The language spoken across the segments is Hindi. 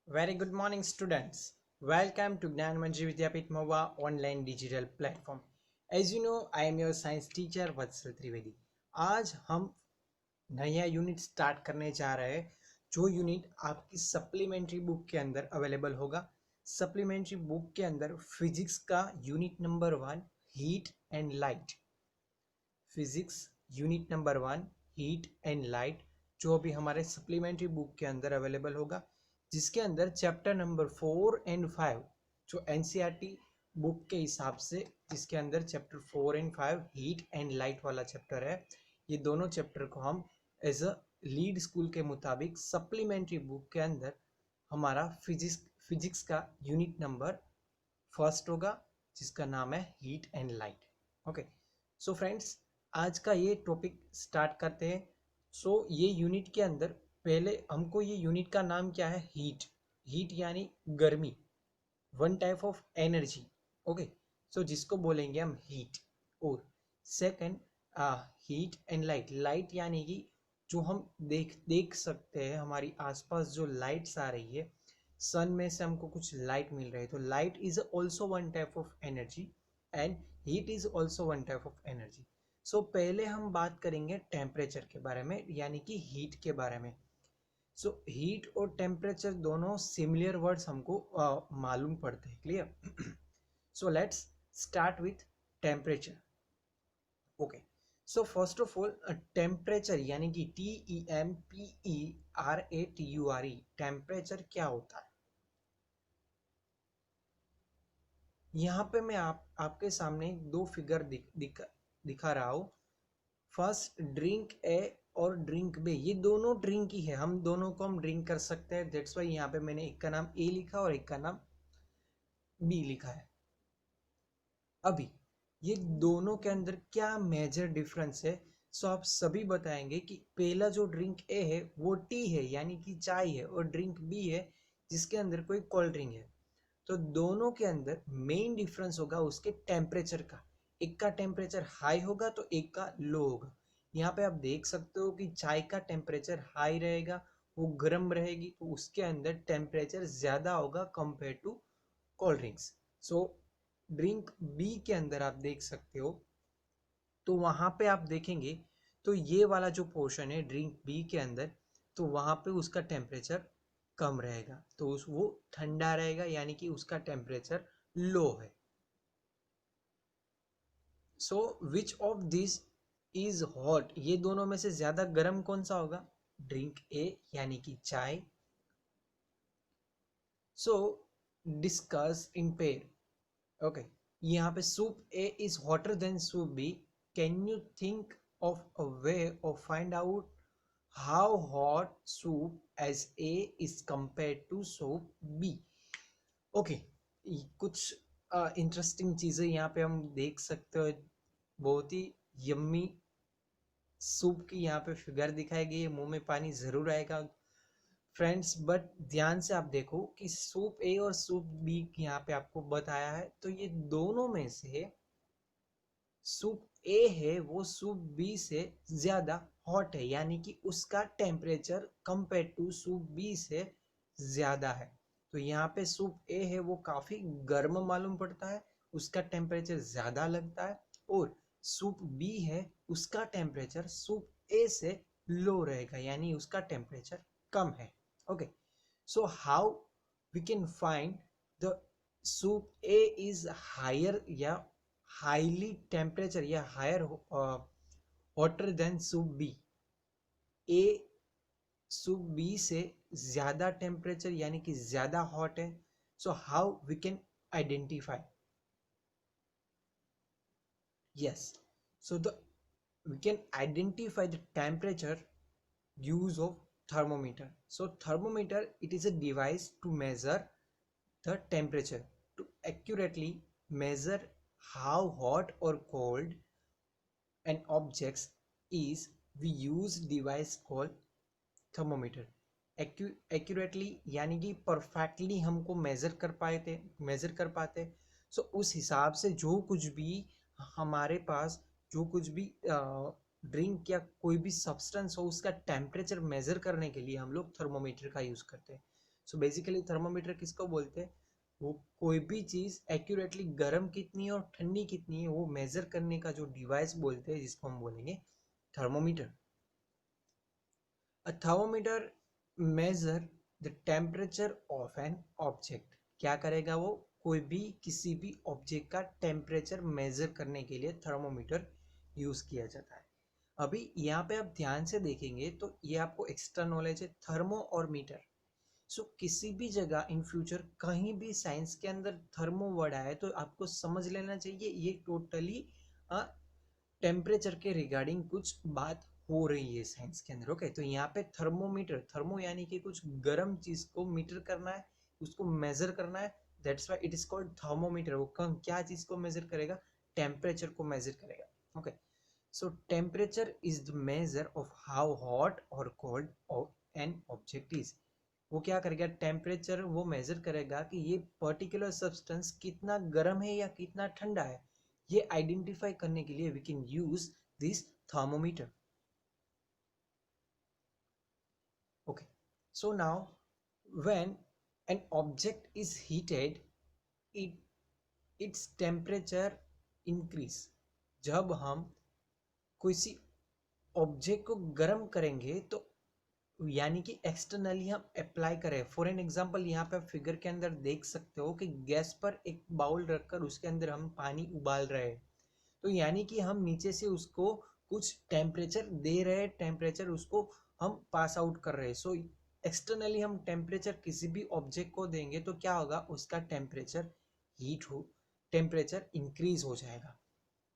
Very good morning, students. Welcome to Gnan Manji Vidyapit Mahua online digital platform. As you know, I am your science teacher वत्सल त्रिवेदी. आज हम नया यूनिट स्टार्ट करने जा रहे हैं जो यूनिट आपकी सप्लीमेंट्री बुक के अंदर अवेलेबल होगा. सप्लीमेंट्री बुक के अंदर फिजिक्स का unit number 1 heat and light, physics unit number 1 heat and light जो अभी हमारे सप्लीमेंट्री बुक के अंदर अवेलेबल होगा, जिसके अंदर चैप्टर नंबर 4 एंड 5 जो एनसीईआरटी बुक के हिसाब से जिसके अंदर chapter 4 and 5 heat and light वाला चैप्टर है, ये दोनों चैप्टर को हम एज अ लीड स्कूल के मुताबिक सप्लीमेंट्री बुक के अंदर हमारा फिजिक्स का यूनिट नंबर फर्स्ट होगा जिसका नाम है heat and light. Okay, so friends आज का ये टॉपिक स्टार्ट करते हैं. सो ये यूनिट के अंदर पहले हमको ये यूनिट का नाम क्या है, हीट. हीट यानी गर्मी, one type of energy. Okay, so जिसको बोलेंगे हम हीट. और second heat and light. Light यानी कि जो हम देख सकते हैं हमारी आसपास जो लाइट्स आ रही है, सन में से हमको कुछ लाइट मिल रही है, तो light is also one type of energy and heat is also one type of energy. So पहले हम बात करेंगे टेम्परेचर के बारे में यानी कि हीट के बारे में. सो हीट और टेम्परेचर दोनों सिमिलर वर्ड्स हमको मालूम पड़ते हैं. Clear? So let's start with temperature. Okay, so first of all temperature यानी कि TEMPERATURE टेम्परेचर क्या होता है. यहाँ पे मैं आपके सामने दो फिगर दिखा रहा हूँ. फर्स्ट ड्रिंक ए और ड्रिंक बे, ये दोनों ड्रिंक ही है, हम दोनों को हम ड्रिंक कर सकते हैं. दैट्स वाई यहाँ पे मैंने एक का नाम ए लिखा और एक का नाम बी लिखा है. अभी ये दोनों के अंदर क्या मेजर डिफरेंस है, सो आप सभी बताएंगे कि पहला जो ड्रिंक ए है वो टी है यानी कि चाय है, और ड्रिंक बी है जिसके अंदर कोई कोल्ड ड्रिंक है. तो दोनों के अंदर मेन डिफरेंस होगा उसके टेम्परेचर का. एक का टेम्परेचर हाई होगा तो एक का लो होगा. यहाँ पे आप देख सकते हो कि चाय का टेम्परेचर हाई रहेगा, वो गर्म रहेगी, तो उसके अंदर टेम्परेचर ज़्यादा होगा compare to cold drinks. So drink B के अंदर आप देख सकते हो, तो वहाँ पे आप देखेंगे तो ये वाला जो पोर्शन है ड्रिंक बी के अंदर, तो वहाँ पे उसका टेम्परेचर कम रहेगा, तो वो ठंडा रहेगा यानी कि उसका टेम्परेचर लो है. So which of this is hot, ये दोनों में से ज्यादा गर्म कौन सा होगा, ड्रिंक ए यानी कि चाय. So discuss in pair. Okay, यहाँ पे soup A is hotter than soup B. Can you think of a way of find out how hot soup as A is compare to soup B. Okay, कुछ इंटरेस्टिंग चीज़ें यहाँ पे हम देख सकते हो. बहुत ही यम्मी सूप की यहाँ पे फिगर दिखाई गई है, मुंह में पानी ज़रूर आएगा फ्रेंड्स. बट ध्यान से आप देखो कि सूप ए और सूप बी यहाँ पे आपको बताया है, तो ये दोनों में से सूप ए है वो सूप बी से ज़्यादा हॉट है यानी कि उसका temperature compare to soup B से ज़्यादा है. तो यहाँ पे सूप ए है वो काफ़ी गर्म मालूम पड़ता है, उसका टेम्परेचर ज़्यादा लगता है. और सूप बी है उसका टेम्परेचर सूप ए से लो रहेगा यानी उसका टेम्परेचर कम है. Okay, so how we can find the soup A is higher या हाईली टेम्परेचर या higher hotter than soup B. A soup B से ज़्यादा टेम्परेचर यानी कि ज़्यादा हॉट है. So how we can identify, yes, so we can identify the temperature use of thermometer. So thermometer, it is a device to measure the temperature. To accurately measure how hot or cold an object is, we use device called thermometer. Accurately यानी कि परफेक्टली हमको मेजर कर पाते. सो उस हिसाब से जो कुछ भी हमारे पास जो कुछ भी ड्रिंक या कोई भी सब्सटेंस हो उसका टेम्परेचर मेजर करने के लिए हम लोग थर्मोमीटर का यूज़ करते हैं. सो बेसिकली थर्मोमीटर किसको बोलते हैं? वो कोई भी चीज एक्यूरेटली गर्म कितनी है और ठंडी कितनी है वो मेजर करने का जो डिवाइस बोलते हैं, जिसको हम बोलेंगे thermometer. A thermometer measure the temperature of an object. क्या करेगा वो? कोई भी किसी भी ऑब्जेक्ट का टेम्परेचर मेजर करने के लिए थर्मोमीटर यूज किया जाता है। अभी यहाँ पे आप ध्यान से देखेंगे तो ये आपको एक्स्ट्रा नॉलेज है, थर्मो और मीटर। सो किसी भी जगह इन फ्यूचर कहीं भी साइंस के अंदर थर्मो वर्ड आए तो आपको समझ लेना चाहिए ये टोटली टेम्परेचर के रिगार्डिंग कुछ बात हो रही है साइंस के अंदर। ओके, तो यहाँ पे थर्मोमीटर, थर्मो यानी कि कुछ गर्म चीज को मीटर करना है, उसको मेजर करना है, that's why it is called thermometer. वो क्या चीज को मेजर करेगा? टेम्परेचर को मेजर करेगा। Okay, so temperature is the measure of how hot और कोल्ड एन ऑब्जेक्ट इज। वो क्या करेगा? टेम्परेचर वो मेजर करेगा कि ये पर्टिकुलर सब्सटेंस कितना गर्म है या कितना ठंडा है। ये आइडेंटिफाई करने के लिए we can use this thermometer. Okay, so now when an object is heated it its temperature increase. जब हम किसी ऑब्जेक्ट को गर्म करेंगे तो यानी कि एक्सटर्नली हम अप्लाई करें। फॉर एन एग्जांपल यहाँ पे आप फिगर के अंदर देख सकते हो कि गैस पर एक बाउल रखकर उसके अंदर हम पानी उबाल रहे हैं, तो यानी कि हम नीचे से उसको कुछ टेम्परेचर दे रहे हैं, टेम्परेचर उसको हम पास आउट कर रहे हैं। सो एक्सटर्नली हम टेम्परेचर किसी भी ऑब्जेक्ट को देंगे तो क्या होगा? उसका टेम्परेचर हीट हो, टेम्परेचर इंक्रीज हो जाएगा।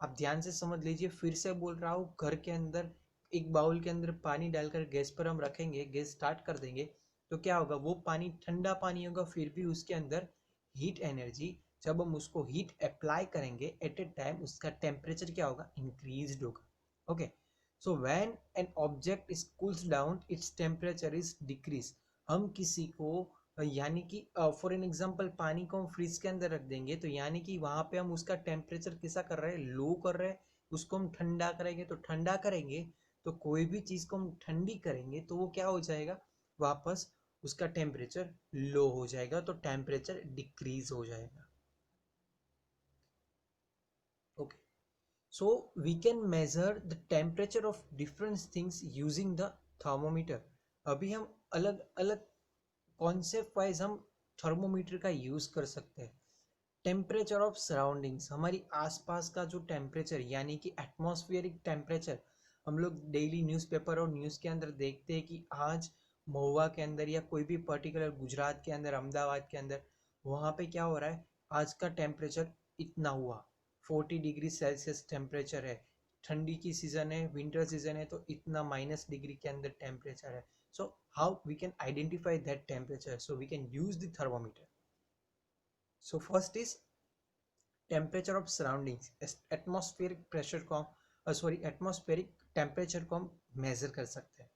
आप ध्यान से समझ लीजिए, फिर से बोल रहा हूँ, घर के अंदर एक बाउल के अंदर पानी डालकर गैस पर हम रखेंगे, गैस स्टार्ट कर देंगे, तो क्या होगा? वो पानी ठंडा पानी होगा, फिर भी उसके अंदर हीट एनर्जी, जब हम उसको हीट अप्लाई करेंगे एट ए टाइम उसका टेम्परेचर क्या होगा? इंक्रीज होगा। Okay, so when an object is cools down its temperature is decrease. हम किसी को यानी कि फॉर एन एग्जांपल पानी को हम फ्रिज के अंदर रख देंगे तो यानी कि वहां पे हम उसका टेम्परेचर कैसा कर रहे हैं? लो कर रहे हैं। उसको हम ठंडा करेंगे तो ठंडा करेंगे, तो कोई भी चीज को हम ठंडी करेंगे तो वो क्या हो जाएगा? वापस उसका टेम्परेचर लो हो जाएगा, तो टेम्परेचर डिक्रीज हो जाएगा। Okay, so we can measure the temperature of different things using the thermometer। अभी हम अलग अलग कॉन्सेप्ट वाइज हम थर्मोमीटर का यूज कर सकते हैं। टेम्परेचर ऑफ सराउंडिंग्स, हमारी आसपास का जो टेम्परेचर यानी कि एटमॉस्फेरिक टेम्परेचर, हम लोग डेली न्यूज़पेपर और न्यूज़ के अंदर देखते हैं कि आज महुआ के अंदर या कोई भी पर्टिकुलर गुजरात के अंदर, अहमदाबाद के अंदर, वहाँ पे क्या हो रहा है? आज का टेम्परेचर इतना हुआ, 40 डिग्री सेल्सियस टेम्परेचर है। ठंडी की सीजन है, विंटर सीजन है, तो इतना -डिग्री के अंदर टेम्परेचर है। So how we can identify that temperature? So we can use the thermometer. So first is temperature of surroundings. Atmospheric pressure को एटमॉस्फेरिक टेम्परेचर को हम मेजर कर सकते हैं।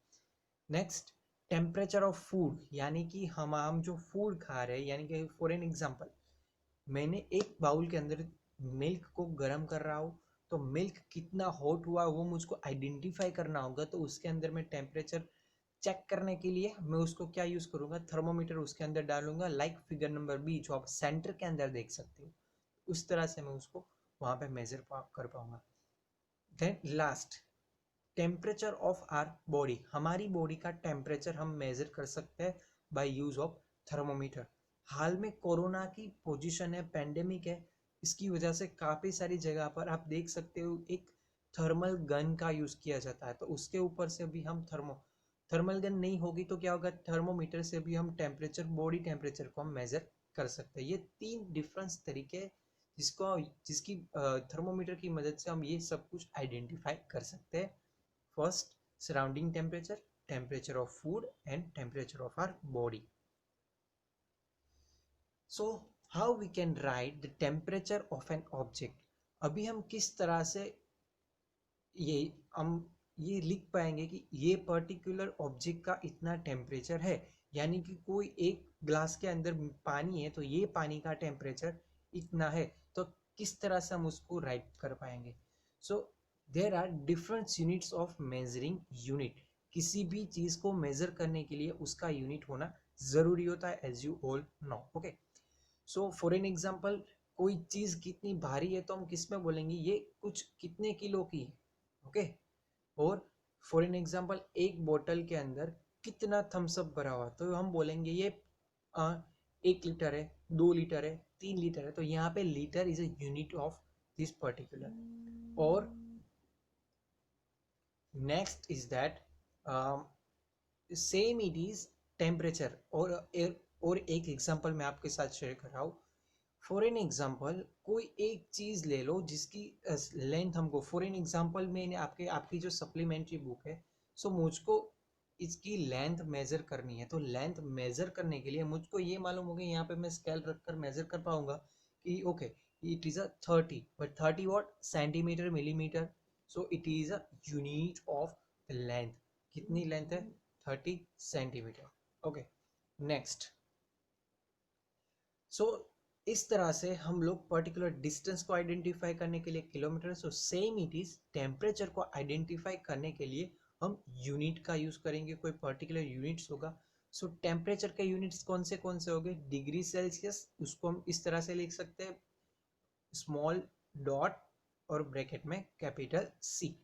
नेक्स्ट, टेम्परेचर ऑफ फूड, यानी कि हम जो फूड खा रहे हैं, यानी कि फॉर एन एग्जांपल मैंने एक बाउल के अंदर मिल्क को गर्म कर रहा हूँ, तो मिल्क कितना हॉट हुआ वो मुझको आइडेंटिफाई करना होगा, तो उसके अंदर मैं टेम्परेचर चेक करने के लिए मैं उसको क्या यूज करूंगा? थर्मोमीटर उसके अंदर डालूंगा, लाइक फिगर नंबर बी जो आप सेंटर के अंदर देख सकते हो। उस तरह से मैं उसको वहां पे मेजर कर पाऊंगा। Then last, temperature of our body, हमारी बॉडी का टेम्परेचर हम मेजर कर सकते हैं बाय यूज ऑफ थर्मोमीटर। हाल में कोरोना की पोजीशन है, पेंडेमिक है, इसकी वजह से काफ़ी सारी जगह पर आप देख सकते हो एक थर्मल गन का यूज़ किया जाता है, तो उसके ऊपर से भी हम थर्मल गन नहीं होगी तो क्या होगा? थर्मोमीटर से भी हम टेम्परेचर, बॉडी टेम्परेचर को हम मेजर कर सकते हैं। ये 3 डिफरेंस तरीके जिसकी थर्मोमीटर की मदद से हम ये सब कुछ आइडेंटिफाई कर सकते हैं। First, surrounding temperature, temperature of food and temperature of our body. So how we can write the temperature of an object. अभी हम किस तरह से ये हम ये लिख पाएंगे कि ये पर्टिकुलर ऑब्जेक्ट का इतना टेम्परेचर है, यानी कि कोई एक ग्लास के अंदर पानी है तो ये पानी का टेम्परेचर इतना है, तो किस तरह से हम उसको राइट कर पाएंगे? So there are different units of measuring unit. किसी भी चीज को मेजर करने के लिए उसका यूनिट होना ज़रूरी होता है, as you all know. Okay, so for an example, कोई चीज़ कितनी भारी है तो हम किस में बोलेंगे, ये कुछ कितने किलो की है। ओके, और फॉर एन एग्जाम्पल, एक बोतल के अंदर कितना थम्सअप भरा हुआ, तो हम बोलेंगे ये 1 लीटर है, 2 लीटर है, 3 लीटर है। तो यहाँ पे litre is a unit of this particular. और next is that same it is temperature. और एक एग्जांपल मैं आपके साथ शेयर कर रहा हूँ। फॉर एन एग्जांपल, कोई एक चीज ले लो जिसकी लेंथ हमको, फॉर एन एग्जांपल मैंने आपकी जो सप्लीमेंट्री बुक है, सो मुझको इसकी लेंथ मेजर करनी है। तो लेंथ मेजर करने के लिए मुझको ये मालूम होगा, यहाँ पे मैं स्केल रखकर मेजर कर पाऊंगा कि okay it is a 30, but 30 what, centimetre, millimetre. So it is a unit of length. कितनी लेंथ है, 30 सेंटीमीटर। Okay, next. सो इस तरह से हम लोग पर्टिकुलर डिस्टेंस को आइडेंटिफाई करने के लिए kilometre, so same it is temperature को आइडेंटिफाई करने के लिए हम यूनिट का यूज करेंगे, कोई पर्टिकुलर यूनिट्स होगा। सो टेम्परेचर के यूनिट्स कौन से हो गए, डिग्री सेल्सियस, उसको हम इस तरह से लिख सकते हैं, स्मॉल डॉट और ब्रैकेट में capital C.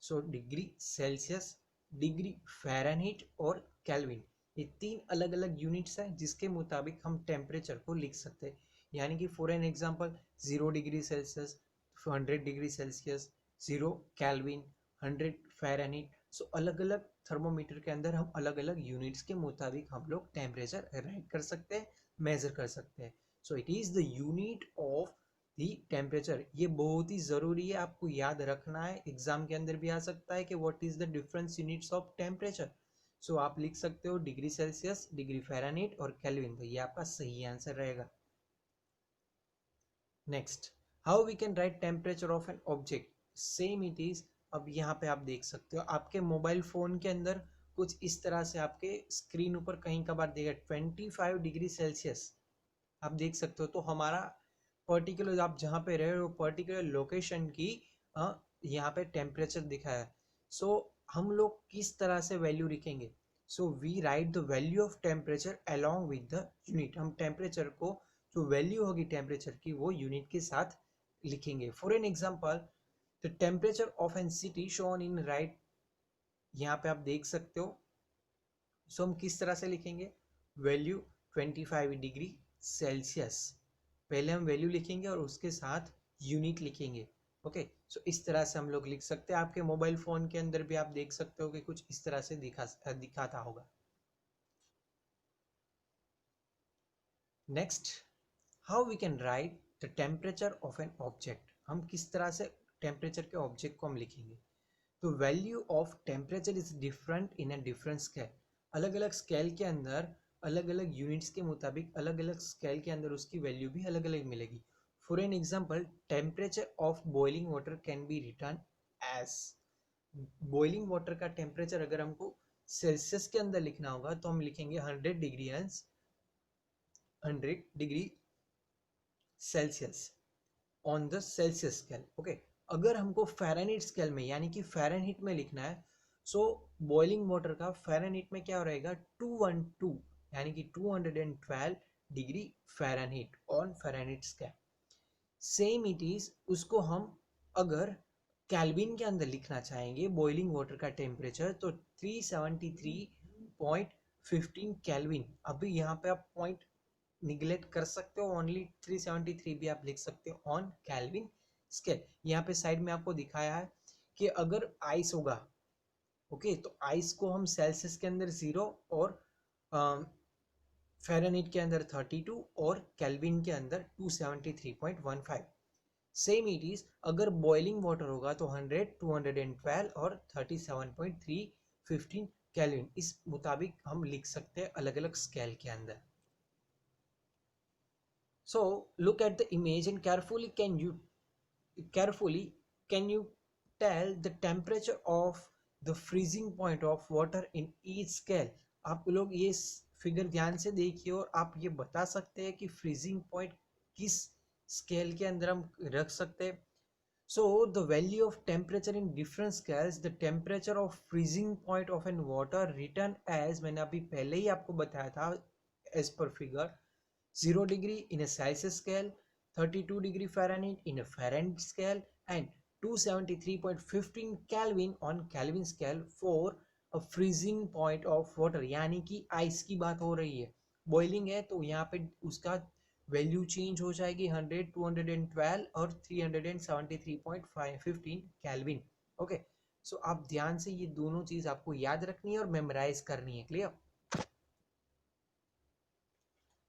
So degree Celsius, degree Fahrenheit और केल्विन, ये 3 अलग अलग यूनिट्स हैं जिसके मुताबिक हम टेम्परेचर को लिख सकते हैं। यानी कि for an example, 0 degree Celsius, 100 degree Celsius, 0 Kelvin, 100 Fahrenheit. सो अलग अलग थर्मोमीटर के अंदर हम अलग अलग यूनिट्स के मुताबिक हम लोग टेम्परेचर राइट कर सकते हैं, मेजर कर सकते हैं। So it is the unit of the temperature. ये बहुत ही ज़रूरी है, आपको याद रखना है, एग्जाम के अंदर भी आ सकता है कि what is the difference units of temperature. सो आप लिख सकते हो डिग्री सेल्सियस, डिग्री फ़ारेनहीट और केल्विन, तो ये आपका सही आंसर रहेगा। Next, how we can write temperature of an object, same it is. अब यहाँ पे आप देख सकते हो आपके मोबाइल फ़ोन के अंदर कुछ इस तरह से आपके स्क्रीन ऊपर कहीं कभार देगा 25 डिग्री सेल्सियस, आप देख सकते हो। तो हमारा पर्टिकुलर, आप जहाँ पे रह रहे हो पर्टिकुलर लोकेशन की यहाँ पे टेम्परेचर दिखा है। सो हम लोग किस तरह से वैल्यू लिखेंगे, so we write the value of temperature along with the unit. हम टेम्परेचर को, जो वैल्यू होगी टेम्परेचर की, वो यूनिट के साथ लिखेंगे। For an example, the temperature of an city shown in right, यहाँ पे आप देख सकते हो। सो हम किस तरह से लिखेंगे, वैल्यू 25 डिग्री सेल्सियस, पहले हम वैल्यू लिखेंगे और उसके साथ यूनिट लिखेंगे। ओके, सो इस तरह से हम लोग लिख सकते हैं। आपके मोबाइल फोन के अंदर भी आप देख सकते हो कि कुछ इस तरह से दिखाता होगा। Next, how we can write the temperature of an object, हम किस तरह से टेम्परेचर के ऑब्जेक्ट को हम लिखेंगे। तो value of temperature is different in a different scale, अलग अलग स्केल के अंदर अलग अलग यूनिट्स के मुताबिक अलग अलग स्केल के अंदर उसकी वैल्यू भी अलग अलग मिलेगी। For an example, temperature of boiling water can be written as, boiling water का टेम्परेचर अगर हमको सेल्सियस के अंदर लिखना होगा तो हम लिखेंगे 100 degree Celsius on the Celsius scale. Okay, अगर हमको फ़ारेनहीट स्केल में यानी कि फ़ारेनहीट में लिखना है, सो बॉइलिंग वाटर का फ़ारेनहीट में क्या रहेगा, 212, यानी कि 212 degree Fahrenheit on Fahrenheit scale. Same it is, उसको हम अगर केल्विन के अंदर लिखना चाहेंगे बॉइलिंग वाटर का टेम्परेचर, तो 373.15 केल्विन। अभी यहाँ पे आप पॉइंट निगलेक्ट कर सकते हो, ओनली 373 भी आप लिख सकते हो ऑन केल्विन स्केल। यहाँ पे साइड में आपको दिखाया है कि अगर आइस होगा, ओके, तो आइस को हम सेल्सियस के अंदर 0 और फ़ारेनहीट के अंदर 32 और केल्विन के अंदर 273.15। सेम इट इज, अगर बॉइलिंग वाटर होगा तो 100, 212 और 37.315 केल्विन, इस मुताबिक हम लिख सकते हैं अलग अलग स्केल के अंदर। So look at the image and carefully can you tell the temperature of the freezing point of water in each scale। आप लोग ये फिगर ध्यान से देखिए और आप ये बता सकते हैं कि फ्रीजिंग पॉइंट किस स्केल के अंदर हम रख सकते हैं। So the value of temperature in different scales, the temperature of freezing point of an water written as, मैंने अभी पहले ही आपको बताया था as per figure. 0 degree in a Celsius scale, 32 degree Fahrenheit in a Fahrenheit scale, and 273.15 Kelvin on Kelvin scale for a freezing point of water. यानी कि आइस की बात हो रही है, बॉइलिंग है तो यहाँ पे उसका वैल्यू चेंज हो जाएगी 100, 212 और 373.15 केल्विन. ओके, सो आप ध्यान से ये दोनों चीज आपको याद रखनी है और मेमोराइज करनी है. Clear?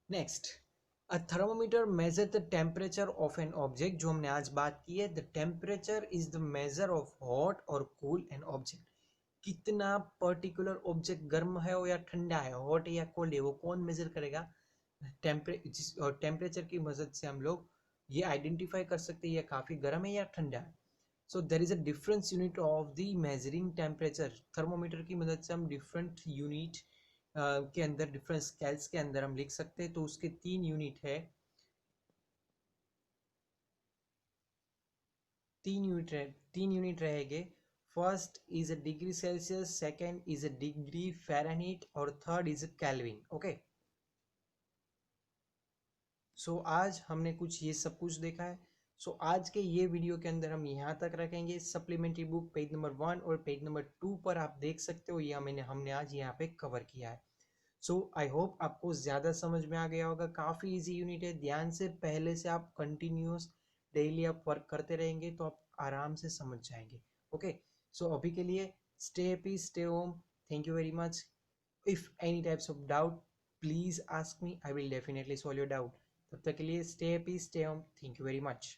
Next, a thermometer measure the temperature of an object. जो हमने आज बात की है, the temperature is the measure of hot और कूल एन ऑब्जेक्ट. कितना पर्टिकुलर ऑब्जेक्ट गर्म है या ठंडा है, हॉट है या कोल्ड है, वो कौन मेजर करेगा? टेम्परेचर की मदद से हम लोग ये आइडेंटिफाई कर सकते हैं ये काफ़ी गर्म है या ठंडा है. So there is a difference unit of the measuring temperature. Thermometer की मदद से हम डिफरेंट यूनिट के अंदर, डिफरेंट स्केल्स के अंदर हम लिख सकते हैं. तो उसके 3 यूनिट है, 3 यूनिट रहेंगे. First is a degree Celsius, second is a degree Fahrenheit और third is a Kelvin. Okay, so आज हमने कुछ ये सब कुछ देखा है. सो आज के ये वीडियो के अंदर हम यहाँ तक रखेंगे. सप्लीमेंट्री बुक पेज नंबर 1 और पेज नंबर 2 पर आप देख सकते हो, यह हमने आज यहाँ पे कवर किया है. सो आई होप आपको ज़्यादा समझ में आ गया होगा. काफ़ी इजी यूनिट है, ध्यान से पहले से आप कंटिन्यूस डेली आप वर्क करते रहेंगे तो आप आराम से समझ जाएंगे. ओके, सो अभी के लिए stay happy, stay home. Thank you very much. If any types of doubt please ask me, I will definitely solve your doubt. तब तक के लिए stay happy, stay home. Thank you very much.